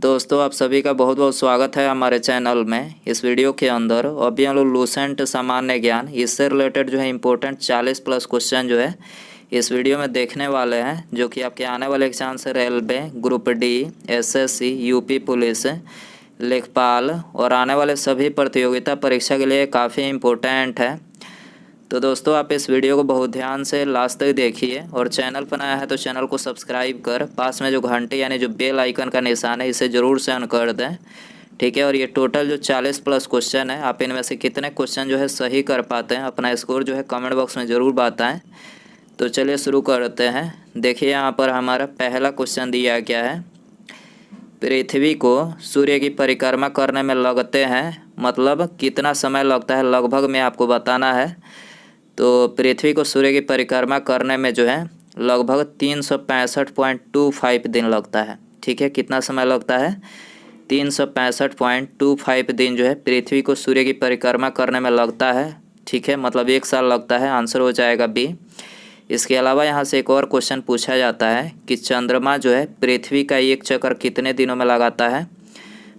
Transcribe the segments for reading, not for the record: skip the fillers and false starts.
दोस्तों आप सभी का बहुत बहुत स्वागत है हमारे चैनल में। इस वीडियो के अंदर अभी हम लोग लूसेंट सामान्य ज्ञान इससे रिलेटेड जो है इम्पोर्टेंट 40+ क्वेश्चन जो है इस वीडियो में देखने वाले हैं, जो कि आपके आने वाले एग्जाम से railway, group D, SSC, UP police, लेखपाल और आने वाले सभी प्रतियोगिता परीक्षा के लिए काफ़ी इम्पोर्टेंट है। तो दोस्तों आप इस वीडियो को बहुत ध्यान से लास्ट तक देखिए और चैनल पर नया है तो चैनल को सब्सक्राइब कर पास में जो घंटे यानी जो बेल आइकन का निशान है इसे ज़रूर से ऑन कर दें, ठीक है। और ये टोटल जो 40+ क्वेश्चन है, आप इनमें से कितने क्वेश्चन जो है सही कर पाते हैं, अपना स्कोर जो है कमेंट बॉक्स में ज़रूर बताएं। तो चलिए शुरू करते हैं। देखिए यहाँ पर हमारा पहला क्वेश्चन दिया गया है, पृथ्वी को सूर्य की परिक्रमा करने में लगते हैं, मतलब कितना समय लगता है लगभग में आपको बताना है। तो पृथ्वी को सूर्य की परिक्रमा करने में जो है लगभग 365.25 दिन लगता है, ठीक है। कितना समय लगता है? 365.25 दिन जो है पृथ्वी को सूर्य की परिक्रमा करने में लगता है, ठीक है। मतलब 1 साल लगता है। आंसर हो जाएगा बी। इसके अलावा यहाँ से एक और क्वेश्चन पूछा जाता है कि चंद्रमा जो है पृथ्वी का एक चक्कर कितने दिनों में लगाता है।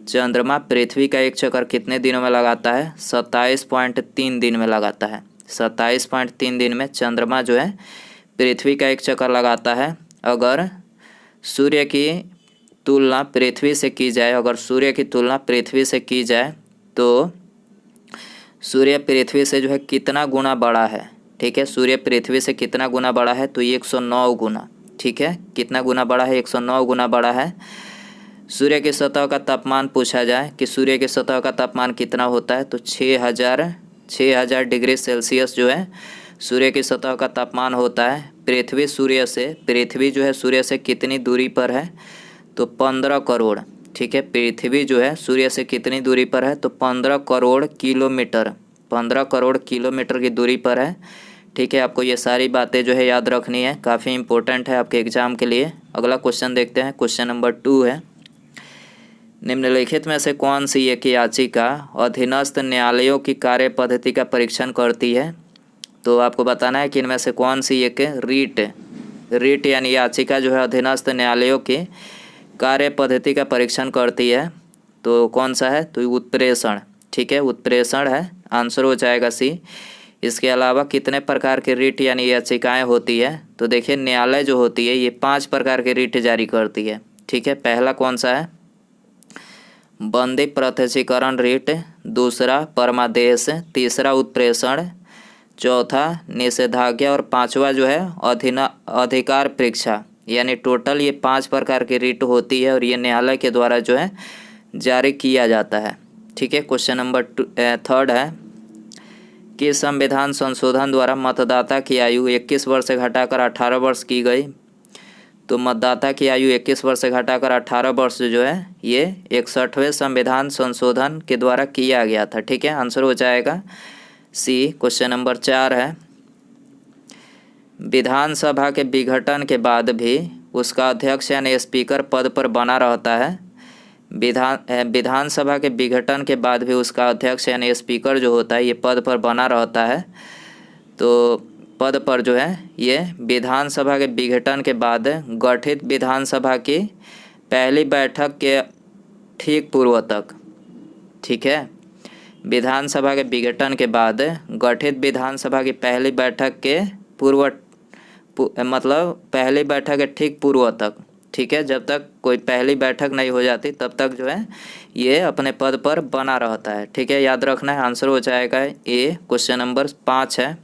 चंद्रमा पृथ्वी का एक चक्कर कितने दिनों में लगाता है? 27.3 दिन में लगाता है। 27.3 दिन में चंद्रमा जो है पृथ्वी का एक चक्कर लगाता है। अगर सूर्य की तुलना पृथ्वी से की जाए, अगर सूर्य की तुलना पृथ्वी से की जाए तो सूर्य पृथ्वी से जो है कितना गुना बड़ा है, ठीक है। सूर्य पृथ्वी से कितना गुना बड़ा है? तो 109 गुना, ठीक है। कितना गुना बड़ा है? 109 गुना बड़ा है। सूर्य की सतह का तापमान पूछा जाए कि सूर्य की सतह का तापमान कितना होता है, तो 6000 डिग्री सेल्सियस जो है सूर्य की सतह का तापमान होता है। पृथ्वी जो है सूर्य से कितनी दूरी पर है? तो 15 करोड़, ठीक है। पृथ्वी जो है सूर्य से कितनी दूरी पर है? तो 15 करोड़ किलोमीटर, 15 करोड़ किलोमीटर की दूरी पर है, ठीक है। आपको ये सारी बातें जो है याद रखनी है, काफ़ी इंपॉर्टेंट है आपके एग्जाम के लिए। अगला क्वेश्चन देखते हैं। क्वेश्चन नंबर 2 है, निम्नलिखित में से कौन सी एक याचिका अधीनस्थ न्यायालयों की कार्य पद्धति का परीक्षण करती है। तो आपको बताना है कि इनमें से कौन सी एक रीट यानी याचिका जो है अधीनस्थ न्यायालयों की कार्य पद्धति का परीक्षण करती है। तो कौन सा है? तो उत्प्रेषण, ठीक है, उत्प्रेषण है। आंसर हो जाएगा सी। इसके अलावा कितने प्रकार की रीट यानी याचिकाएँ होती है? तो देखिए न्यायालय जो होती है ये 5 प्रकार के रीट जारी करती है, ठीक है। पहला कौन सा है? बंदी प्रत्यक्षीकरण रीट, दूसरा परमादेश, तीसरा उत्प्रेषण, चौथा निषेधाज्ञा और पांचवा जो है अधिकार परीक्षा। यानी टोटल ये 5 प्रकार की रीट होती है और ये न्यायालय के द्वारा जो है जारी किया जाता है, ठीक है। क्वेश्चन नंबर 3 है कि संविधान संशोधन द्वारा मतदाता की आयु 21 वर्ष से घटाकर 18 वर्ष की गई। तो मतदाता की आयु 21 वर्ष से घटाकर 18 वर्ष जो है ये 61वें संविधान संशोधन के द्वारा किया गया था, ठीक है। आंसर हो जाएगा सी। क्वेश्चन नंबर 4 है, विधानसभा के विघटन के बाद भी उसका अध्यक्ष यानी स्पीकर पद पर बना रहता है। विधानसभा के विघटन के बाद भी उसका अध्यक्ष यानी स्पीकर जो होता है ये पद पर बना रहता है। तो पद पर जो है ये विधानसभा के विघटन के बाद गठित विधानसभा की पहली बैठक के ठीक पूर्व तक, ठीक है। विधानसभा के विघटन के बाद गठित विधानसभा की पहली बैठक के मतलब पहली बैठक के ठीक पूर्व तक, ठीक है। जब तक कोई पहली बैठक नहीं हो जाती तब तक जो है ये अपने पद पर बना रहता है, ठीक है। याद रखना है। आंसर हो जाएगा ए। क्वेश्चन नंबर 5 है,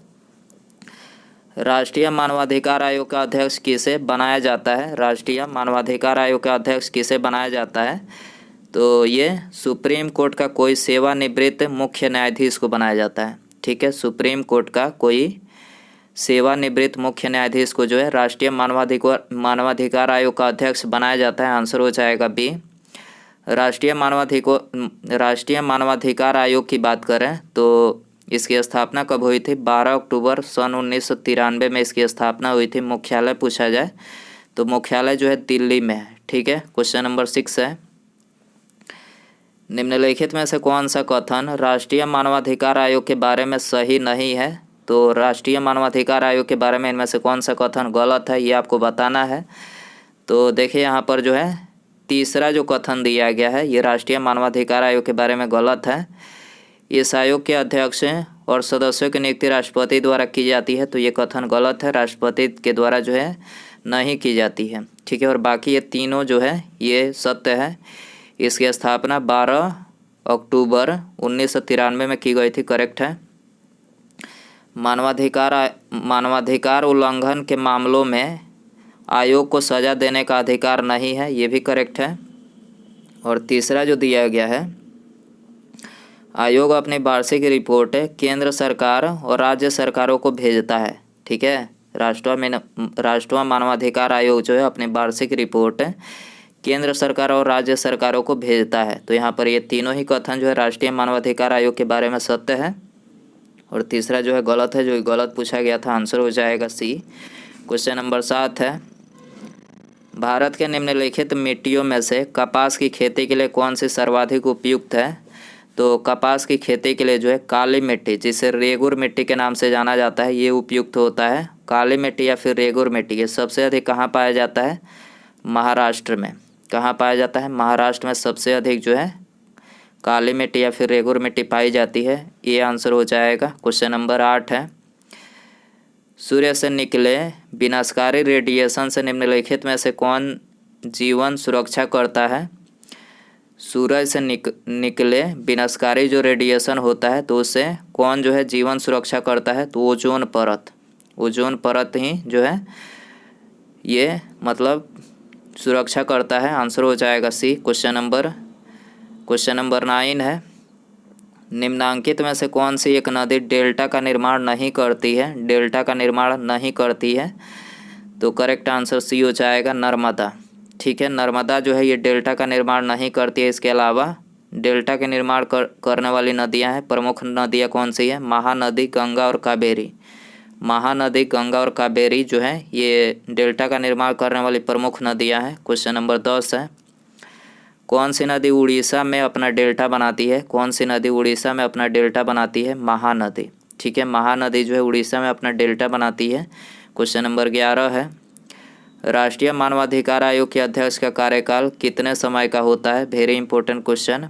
राष्ट्रीय मानवाधिकार आयोग का अध्यक्ष किसे बनाया जाता है। राष्ट्रीय मानवाधिकार आयोग का अध्यक्ष किसे बनाया जाता है? तो ये सुप्रीम कोर्ट का कोई सेवानिवृत्त मुख्य न्यायाधीश को बनाया जाता है, ठीक है। सुप्रीम कोर्ट का कोई सेवानिवृत्त मुख्य न्यायाधीश को जो है राष्ट्रीय मानवाधिकार आयोग का अध्यक्ष बनाया जाता है। आंसर हो जाएगा बी। राष्ट्रीय मानवाधिकार आयोग की बात करें तो इसकी स्थापना कब हुई थी? 12 अक्टूबर सन 1993 में इसकी स्थापना हुई थी। मुख्यालय पूछा जाए तो मुख्यालय जो है दिल्ली में है, ठीक है। क्वेश्चन नंबर 6 है, निम्नलिखित में से कौन सा कथन राष्ट्रीय मानवाधिकार आयोग के बारे में सही नहीं है। तो राष्ट्रीय मानवाधिकार आयोग के बारे में इनमें से कौन सा कथन गलत है ये आपको बताना है। तो देखिए यहाँ पर जो है तीसरा जो कथन दिया गया है ये राष्ट्रीय मानवाधिकार आयोग के बारे में गलत है। इस आयोग के अध्यक्ष और सदस्यों की नियुक्ति राष्ट्रपति द्वारा की जाती है, तो ये कथन गलत है, राष्ट्रपति के द्वारा जो है नहीं की जाती है। ठीक है, और बाकी ये तीनों जो है ये सत्य है। इसकी स्थापना 12 अक्टूबर 1993 में की गई थी, करेक्ट है। मानवाधिकार उल्लंघन के मामलों में आयोग को सज़ा देने का अधिकार नहीं है, ये भी करेक्ट है। और तीसरा जो दिया गया है, आयोग अपनी वार्षिक रिपोर्ट केंद्र सरकार और राज्य सरकारों को भेजता है। ठीक है, राष्ट्रीय मानवाधिकार आयोग जो है अपनी वार्षिक रिपोर्ट केंद्र सरकार और राज्य सरकारों को भेजता है। तो यहाँ पर ये तीनों ही कथन जो है राष्ट्रीय मानवाधिकार आयोग के बारे में सत्य है, और तीसरा जो है गलत है। जो गलत पूछा गया था, आंसर हो जाएगा सी। क्वेश्चन नंबर 7 है, भारत के निम्नलिखित मिट्टियों में से कपास की खेती के लिए कौन सी सर्वाधिक उपयुक्त है? तो कपास की खेती के लिए जो है काली मिट्टी, जिसे रेगुर मिट्टी के नाम से जाना जाता है, ये उपयुक्त होता है। काली मिट्टी या फिर रेगुर मिट्टी ये सबसे अधिक कहाँ पाया जाता है? महाराष्ट्र में। कहाँ पाया जाता है? महाराष्ट्र में सबसे अधिक जो है काली मिट्टी या फिर रेगुर मिट्टी पाई जाती है, ये आंसर हो जाएगा। क्वेश्चन नंबर 8 है, सूर्य से निकले विनाशकारी रेडिएशन से निम्नलिखित में से कौन जीवन सुरक्षा करता है? सूरज से निकले विनाशकारी जो रेडिएशन होता है तो उससे कौन जो है जीवन सुरक्षा करता है? तो ओजोन परत। ओजोन परत ही जो है ये मतलब सुरक्षा करता है, आंसर हो जाएगा सी। क्वेश्चन नंबर 9 है, निम्नांकित में से कौन सी एक नदी डेल्टा का निर्माण नहीं करती है? डेल्टा का निर्माण नहीं करती है, तो करेक्ट आंसर सी हो जाएगा, नर्मदा। ठीक है, नर्मदा जो है ये डेल्टा का निर्माण नहीं करती है। इसके अलावा डेल्टा के निर्माण करने वाली नदियां हैं, प्रमुख नदियां कौन सी है? महानदी, गंगा और कावेरी। महानदी, गंगा और कावेरी जो है ये डेल्टा का निर्माण करने वाली प्रमुख नदियां हैं। क्वेश्चन नंबर 10 है, कौन सी नदी उड़ीसा में अपना डेल्टा बनाती है? कौन सी नदी उड़ीसा में अपना डेल्टा बनाती है? महानदी। ठीक है, महानदी जो है उड़ीसा में अपना डेल्टा बनाती है। क्वेश्चन नंबर 11 है, राष्ट्रीय मानवाधिकार आयोग के अध्यक्ष का कार्यकाल कितने समय का होता है? Very important question.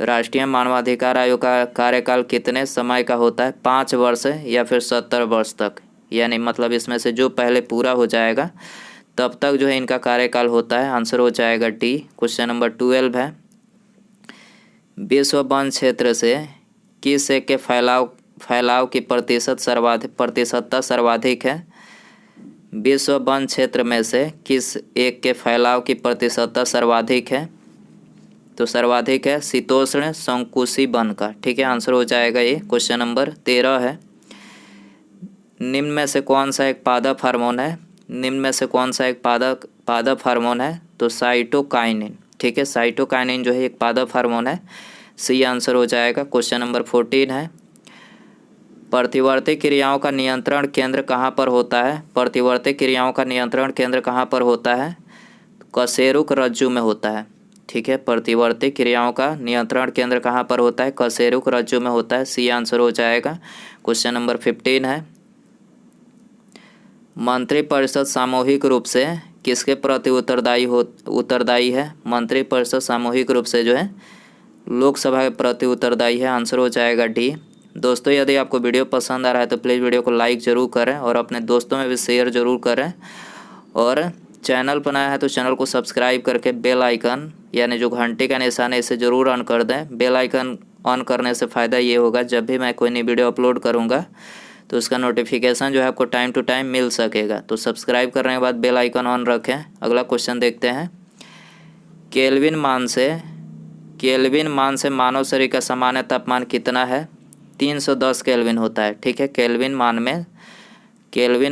राष्ट्रीय मानवाधिकार आयोग का कार्यकाल कितने समय का होता है? 5 वर्ष या फिर 70 वर्ष तक, यानी मतलब इसमें से जो पहले पूरा हो जाएगा तब तक जो है इनका कार्यकाल होता है, आंसर हो जाएगा डी। क्वेश्चन नंबर 12 है, विश्व वन क्षेत्र से किस एक के फैलाव की प्रतिशतता सर्वाधिक है? विश्व वन क्षेत्र में से किस एक के फैलाव की प्रतिशतता सर्वाधिक है? तो सर्वाधिक है शीतोष्ण संकुशी वन का। ठीक है, आंसर हो जाएगा ये। क्वेश्चन नंबर 13 है, निम्न में से कौन सा एक पादप हार्मोन है? निम्न में से कौन सा एक पादप हार्मोन है? तो साइटोकाइनिन। ठीक है, साइटोकाइनिन जो है एक पादप हार्मोन है, सी आंसर हो जाएगा। क्वेश्चन नंबर 14 है, प्रतिवर्ती क्रियाओं का नियंत्रण केंद्र कहाँ पर होता है? प्रतिवर्ती क्रियाओं का नियंत्रण केंद्र कहाँ पर होता है? कशेरुक रज्जु में होता है। ठीक है, प्रतिवर्ती क्रियाओं का नियंत्रण केंद्र कहाँ पर होता है? कशेरुक रज्जु में होता है, सी आंसर हो जाएगा। क्वेश्चन नंबर 15 है, मंत्रिपरिषद सामूहिक रूप से किसके प्रति उत्तरदायी है? मंत्रिपरिषद सामूहिक रूप से जो है लोकसभा के प्रति उत्तरदायी है, आंसर हो जाएगा डी। दोस्तों, यदि आपको वीडियो पसंद आ रहा है तो प्लीज़ वीडियो को लाइक ज़रूर करें और अपने दोस्तों में भी शेयर ज़रूर करें, और चैनल पर नया है तो चैनल को सब्सक्राइब करके बेल आइकन यानी जो घंटे का निशान है इसे ज़रूर ऑन कर दें। बेल आइकन ऑन करने से फ़ायदा ये होगा, जब भी मैं कोई नई वीडियो अपलोड करूँगा तो उसका नोटिफिकेशन जो है आपको टाइम टू टाइम मिल सकेगा। तो सब्सक्राइब करने के बाद बेल आइकन ऑन रखें। अगला क्वेश्चन देखते हैं, केल्विन मान से मानव शरीर का सामान्य तापमान कितना है? 310 केल्विन होता है। ठीक है, केल्विन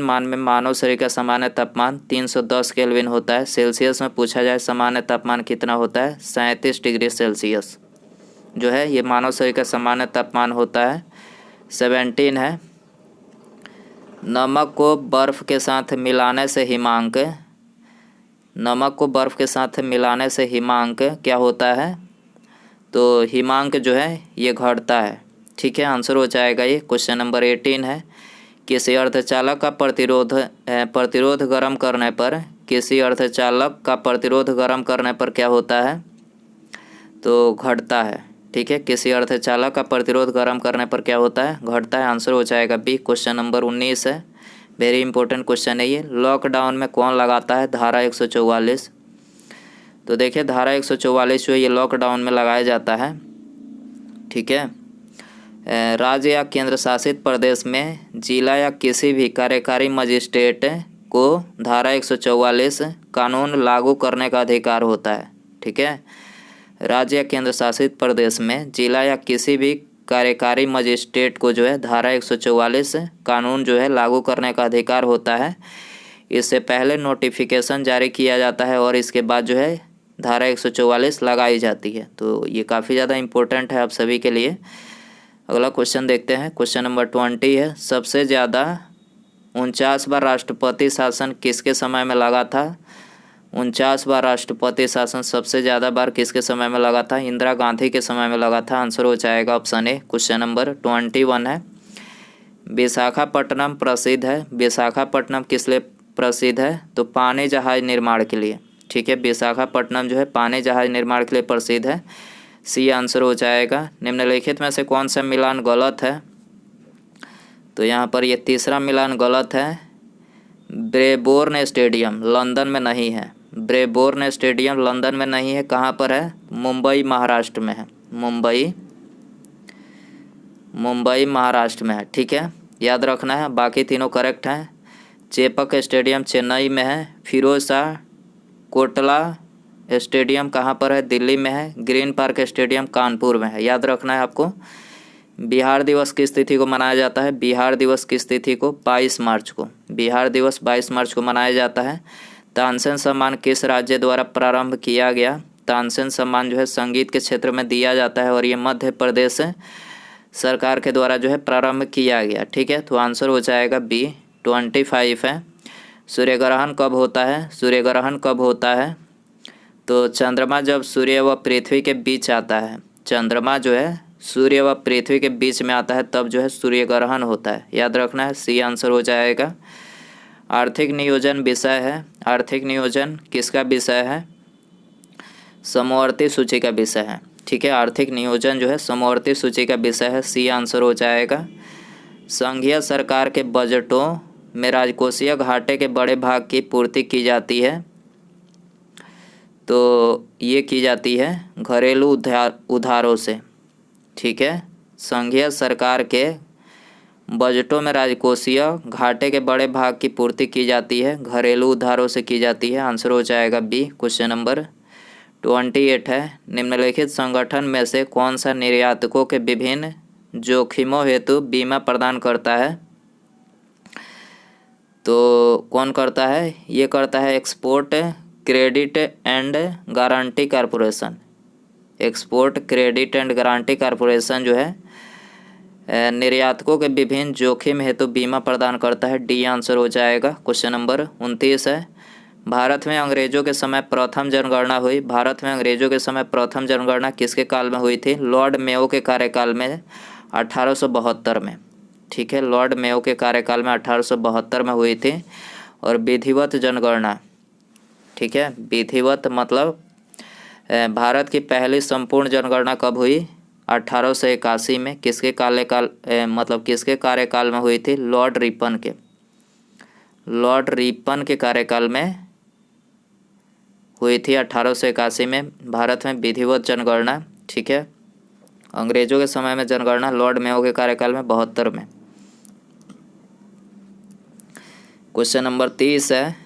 मान में मानव शरीर का सामान्य तापमान 310 केल्विन होता है। सेल्सियस में पूछा जाए सामान्य तापमान कितना होता है? 37 डिग्री सेल्सियस जो है ये मानव शरीर का सामान्य तापमान होता है। 17 है, नमक को बर्फ़ के साथ मिलाने से हिमांक क्या होता है? तो हिमांक जो है ये घटता है। ठीक है, आंसर हो जाएगा ये। क्वेश्चन नंबर 18 है, किसी अर्धचालक का प्रतिरोध गर्म करने पर किसी अर्धचालक का प्रतिरोध गर्म करने पर क्या होता है? तो घटता है। ठीक है, किसी अर्धचालक का प्रतिरोध गर्म करने पर क्या होता है? घटता है। आंसर हो जाएगा बी। क्वेश्चन नंबर 19 है, वेरी इंपॉर्टेंट क्वेश्चन है ये। लॉकडाउन में कौन लगाता है धारा 144? तो देखिए धारा 144 जो है ये लॉकडाउन में लगाया जाता है। ठीक है, राज्य या केंद्र शासित प्रदेश में जिला या किसी भी कार्यकारी मजिस्ट्रेट को धारा 144 कानून लागू करने का अधिकार होता है। ठीक है, राज्य या केंद्र शासित प्रदेश में जिला या किसी भी कार्यकारी मजिस्ट्रेट को जो है धारा 144 कानून जो है लागू करने का अधिकार होता है। इससे पहले नोटिफिकेशन जारी किया जाता है और इसके बाद जो है धारा 144 लगाई जाती है। तो ये काफ़ी ज़्यादा इम्पोर्टेंट है आप सभी के लिए। अगला क्वेश्चन देखते हैं, क्वेश्चन नंबर 20 है। सबसे ज़्यादा 49 बार राष्ट्रपति शासन किसके समय में लगा था? 49 बार राष्ट्रपति शासन सबसे ज़्यादा बार किसके समय में लगा था? इंदिरा गांधी के समय में लगा था। आंसर हो जाएगा ऑप्शन ए। क्वेश्चन नंबर 21 है। विशाखापट्टनम प्रसिद्ध है। विशाखापट्टनम किस लिए प्रसिद्ध है? तो पानी जहाज निर्माण के लिए। ठीक है, विशाखापट्टनम जो है पानी जहाज निर्माण के लिए प्रसिद्ध है। सी आंसर हो जाएगा। निम्नलिखित में से कौन सा मिलान गलत है? तो यहाँ पर ये तीसरा मिलान गलत है। ब्रेबोर्न स्टेडियम लंदन में नहीं है। ब्रेबोर्न स्टेडियम लंदन में नहीं है। कहाँ पर है? मुंबई महाराष्ट्र में है। मुंबई महाराष्ट्र में है। ठीक है, याद रखना है, बाकी तीनों करेक्ट हैं। चेपक स्टेडियम चेन्नई में है। फिरोज शाह कोटला स्टेडियम कहाँ पर है? दिल्ली में है। ग्रीन पार्क स्टेडियम कानपुर में है। याद रखना है आपको। बिहार दिवस किस तिथि को मनाया जाता है? बिहार दिवस किस तिथि को? 22 मार्च को। बिहार दिवस 22 मार्च को मनाया जाता है। तानसेन सम्मान किस राज्य द्वारा प्रारंभ किया गया? तानसेन सम्मान जो है संगीत के क्षेत्र में दिया जाता है और ये मध्य प्रदेश सरकार के द्वारा जो है प्रारंभ किया गया। ठीक है, तो आंसर हो जाएगा बी। 25 है। सूर्य ग्रहण कब होता है? सूर्य ग्रहण कब होता है? तो चंद्रमा जब सूर्य व पृथ्वी के बीच आता है। चंद्रमा जो है सूर्य व पृथ्वी के बीच में आता है तब जो है सूर्य ग्रहण होता है। याद रखना है, सी आंसर हो जाएगा। आर्थिक नियोजन विषय है। आर्थिक नियोजन किसका विषय है? समवर्ती सूची का विषय है। ठीक है, आर्थिक नियोजन जो है समवर्ती सूची का विषय है। सी आंसर हो जाएगा। संघीय सरकार के बजटों में राजकोषीय घाटे के बड़े भाग की पूर्ति की जाती है। तो ये की जाती है घरेलू उधारों से। ठीक है, संघीय सरकार के बजटों में राजकोषीय घाटे के बड़े भाग की पूर्ति की जाती है घरेलू उधारों से की जाती है। आंसर हो जाएगा बी। क्वेश्चन नंबर 28 है। निम्नलिखित संगठन में से कौन सा निर्यातकों के विभिन्न जोखिमों हेतु बीमा प्रदान करता है? तो कौन करता है? ये करता है export credit and guarantee corporation. Export credit and guarantee corporation जो है निर्यातकों के विभिन्न जोखिम हेतु बीमा प्रदान करता है। डी आंसर हो जाएगा। क्वेश्चन नंबर 29 है। भारत में अंग्रेजों के समय प्रथम जनगणना हुई। भारत में अंग्रेजों के समय प्रथम जनगणना किसके काल में हुई थी? लॉर्ड मेयो के कार्यकाल में 1872 में। ठीक है, लॉर्ड मेयो के कार्यकाल में 1872 में हुई थी। और विधिवत जनगणना, ठीक है, विधिवत मतलब भारत की पहली संपूर्ण जनगणना कब हुई? 1881 में। किसके मतलब किसके कार्यकाल में हुई थी? लॉर्ड रिपन के। लॉर्ड रिपन के कार्यकाल में हुई थी 1881 में भारत में विधिवत जनगणना। ठीक है, अंग्रेजों के समय में जनगणना लॉर्ड मेयो के कार्यकाल में 72 में। क्वेश्चन नंबर 30 है।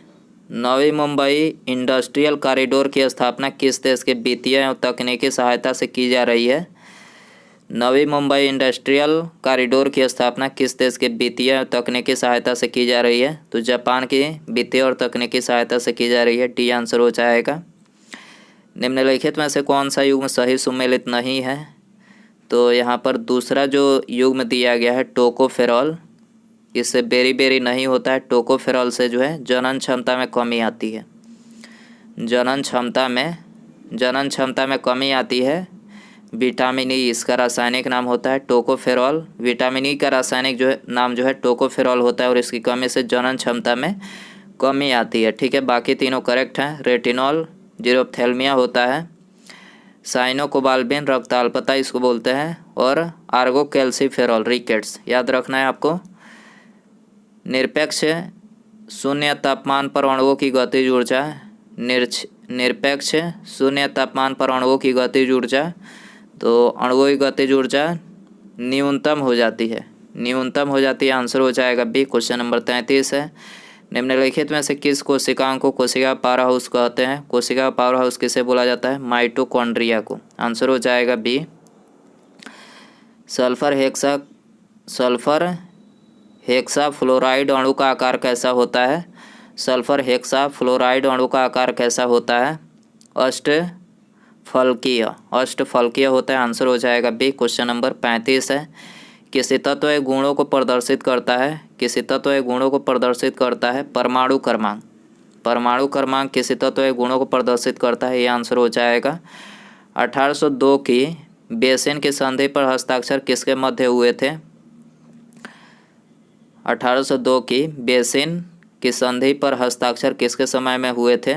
नवी मुंबई इंडस्ट्रियल कॉरिडोर की स्थापना किस देश के वित्तीय एवं तकनीकी सहायता से की जा रही है? नवी मुंबई इंडस्ट्रियल कॉरिडोर की स्थापना किस देश के वित्तीय एवं तकनीकी सहायता से की जा रही है? तो जापान की वित्तीय और तकनीकी सहायता से की जा रही है। डी आंसर हो जाएगा। निम्नलिखित में से कौन सा युग्म सही सुमेलित नहीं है? तो यहाँ पर दूसरा जो युग्म दिया गया है टोकोफेरॉल, इससे बेरी नहीं होता है। टोकोफेरॉल से जो है जनन क्षमता में कमी आती है। जनन क्षमता में कमी आती है। विटामिन ई इसका रासायनिक नाम होता है टोकोफेरॉल। विटामिन ई का रासायनिक नाम जो है टोकोफेरॉल होता है और इसकी कमी से जनन क्षमता में कमी आती है। ठीक है, बाकी तीनों करेक्ट हैं। रेटिनॉल जीरोप्थेल्मिया होता है, साइनोकोबाल्बिन रक्त अल्पता इसको बोलते हैं, और आर्गोकैल्सिफेरॉल रिकेट्स, याद रखना है आपको। निरपेक्ष शून्य तापमान पर अणुओं की गतिज ऊर्जा, निरपेक्ष शून्य तापमान पर अणुओं की गतिज ऊर्जा, तो अणुओं की गतिज ऊर्जा न्यूनतम हो जाती है, न्यूनतम हो जाती है। आंसर हो जाएगा बी। क्वेश्चन नंबर 33 है, निम्नलिखित में से किस कोशिकाओं को कोशिका पावर हाउस कहते हैं? कोशिका पावर हाउस किसे बोला जाता है? माइटोकॉन्ड्रिया को। आंसर हो जाएगा बी। सल्फर हेक्सा फ्लोराइड अणु का आकार कैसा होता है? सल्फर हेक्सा फ्लोराइड अणु का आकार कैसा होता है? अष्टफलकीय होता है। आंसर हो जाएगा बी। क्वेश्चन नंबर 35 है, किसी तत्व या गुणों को प्रदर्शित करता है? किसी तत्व या गुणों को प्रदर्शित करता है परमाणु क्रमांक। परमाणु क्रमांक किसी तत्व या गुणों को प्रदर्शित करता है, ये आंसर हो जाएगा। 1802 की बेसिन की संधि पर हस्ताक्षर किसके मध्य हुए थे? 1802 की बेसिन की संधि पर हस्ताक्षर किसके समय में हुए थे?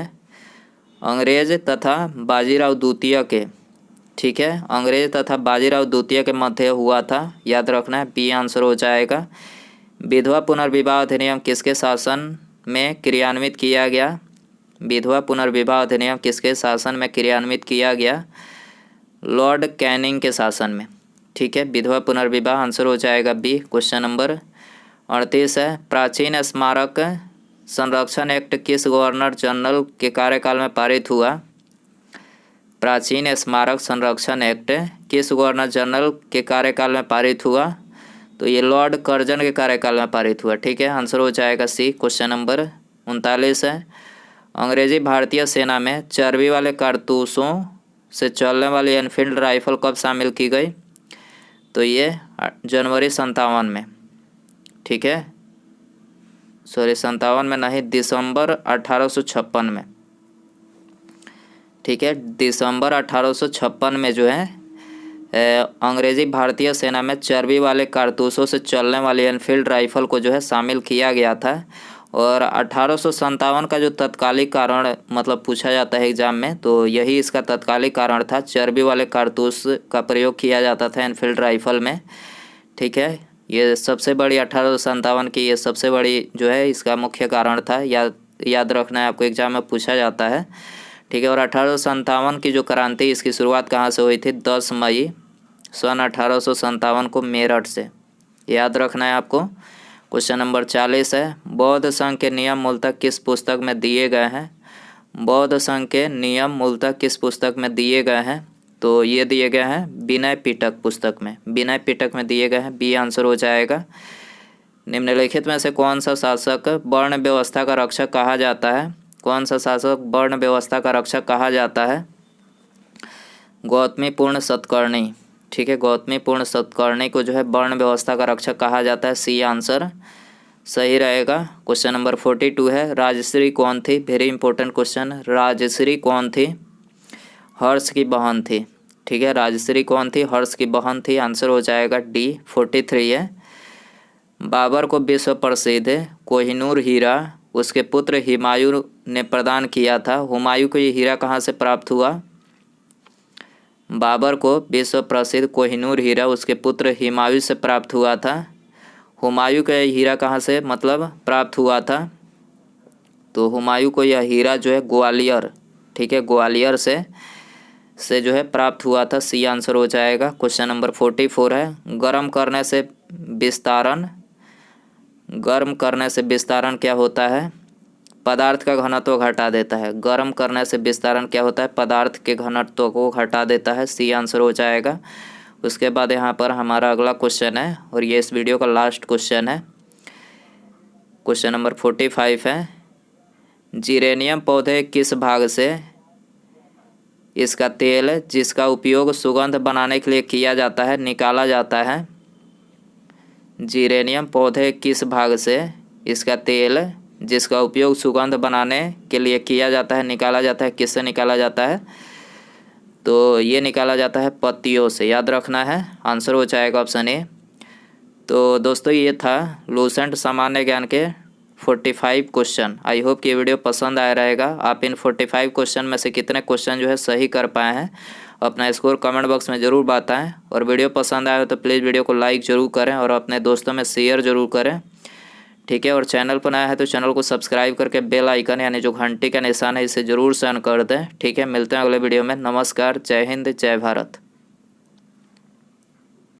अंग्रेज तथा बाजीराव द्वितीय के। ठीक है, अंग्रेज तथा बाजीराव द्वितीय के मध्य हुआ था, याद रखना है। बी आंसर हो जाएगा। विधवा पुनर्विवाह अधिनियम किसके शासन में क्रियान्वित किया गया? विधवा पुनर्विवाह अधिनियम किसके शासन में क्रियान्वित किया गया? लॉर्ड कैनिंग के शासन में। ठीक है, विधवा पुनर्विवाह आंसर हो जाएगा बी। क्वेश्चन नंबर 38 है, प्राचीन स्मारक संरक्षण एक्ट किस गवर्नर जनरल के कार्यकाल में पारित हुआ? प्राचीन स्मारक संरक्षण एक्ट किस गवर्नर जनरल के कार्यकाल में पारित हुआ? तो ये लॉर्ड कर्जन के कार्यकाल में पारित हुआ। ठीक है, आंसर हो जाएगा सी। क्वेश्चन नंबर 39 है, अंग्रेजी भारतीय सेना में चर्बी वाले कारतूसों से चलने वाली एनफील्ड राइफल कब शामिल की गई? तो ये जनवरी 57 में। ठीक है, सॉरी 57 में नहीं, दिसंबर 1856 में। ठीक है, दिसंबर 1856 में जो है अंग्रेजी भारतीय सेना में चर्बी वाले कारतूसों से चलने वाली एनफील्ड राइफल को जो है शामिल किया गया था। और 1857 का जो तत्कालिक कारण मतलब पूछा जाता है एग्जाम में, तो यही इसका तत्कालिक कारण था। चर्बी वाले कारतूस का प्रयोग किया जाता था एनफील्ड राइफल में। ठीक है, ये सबसे बड़ी 1857 की ये सबसे बड़ी जो है इसका मुख्य कारण था। याद रखना है आपको, एग्जाम में पूछा जाता है। ठीक है, और 1857 की जो क्रांति इसकी शुरुआत कहाँ से हुई थी? 10 मई सन 1857 को मेरठ से, याद रखना है आपको। क्वेश्चन नंबर 40 है, बौद्ध संघ के नियम मूलतः किस पुस्तक में दिए गए हैं? बौद्ध संघ के नियम मूलतः किस पुस्तक में दिए गए हैं? तो ये दिए गए हैं विनय पिटक पुस्तक में, विनय पिटक में दिए गए हैं। बी आंसर हो जाएगा। निम्नलिखित में से कौन सा शासक वर्ण व्यवस्था का रक्षक कहा जाता है? कौन सा शासक वर्ण व्यवस्था का रक्षक कहा जाता है? गौतमीपूर्ण सतकर्णी। ठीक है, गौतमीपूर्ण सतकर्णी को जो है वर्ण व्यवस्था का रक्षक कहा जाता है। सी आंसर सही रहेगा। क्वेश्चन नंबर 42 है, राजश्री कौन थी? Very important question. राजश्री कौन थी? हर्ष की बहन थी। ठीक है, राजश्री कौन थी? हर्ष की बहन थी। आंसर हो जाएगा डी। 43 है, बाबर को विश्व प्रसिद्ध कोहिनूर हीरा उसके पुत्र हुमायूं ने प्रदान किया था। हुमायूं को ये हीरा कहाँ से प्राप्त हुआ? बाबर को विश्व प्रसिद्ध कोहिनूर हीरा उसके पुत्र हुमायूं से प्राप्त हुआ था। हुमायूं को यह हीरा कहाँ से मतलब प्राप्त हुआ था? तो हुमायूं को यह हीरा जो है ग्वालियर, ठीक है, ग्वालियर से जो है प्राप्त हुआ था। सी आंसर हो जाएगा। क्वेश्चन नंबर 44 है, गर्म करने से विस्तारण क्या होता है? पदार्थ का घनत्व घटा देता है। गर्म करने से विस्तारण क्या होता है? पदार्थ के घनत्व को घटा देता है। सी आंसर हो जाएगा। उसके बाद यहाँ पर हमारा अगला क्वेश्चन है और ये इस वीडियो का लास्ट क्वेश्चन है। क्वेश्चन नंबर 45 है, जीरेनियम पौधे किस भाग से इसका तेल जिसका उपयोग सुगंध बनाने के लिए किया जाता है निकाला जाता है? जीरेनियम पौधे किस भाग से इसका तेल जिसका उपयोग सुगंध बनाने के लिए किया जाता है निकाला जाता है? किससे निकाला जाता है? तो ये निकाला जाता है पत्तियों से, याद रखना है। आंसर हो जाएगा ऑप्शन ए। तो दोस्तों ये था लूसेंट सामान्य ज्ञान के 45 क्वेश्चन। आई होप कि ये वीडियो पसंद आया रहेगा। आप इन 45 क्वेश्चन में से कितने क्वेश्चन जो है सही कर पाए हैं अपना स्कोर कमेंट बॉक्स में ज़रूर बताएं। और वीडियो पसंद आया हो तो प्लीज़ वीडियो को लाइक ज़रूर करें और अपने दोस्तों में शेयर ज़रूर करें, ठीक है। और चैनल पर नया है तो चैनल को सब्सक्राइब करके बेल आइकन यानी जो घंटी का निशान है इसे ज़रूर से ऑन कर दें, ठीक है। मिलते हैं अगले वीडियो में। नमस्कार, जय हिंद, जय भारत।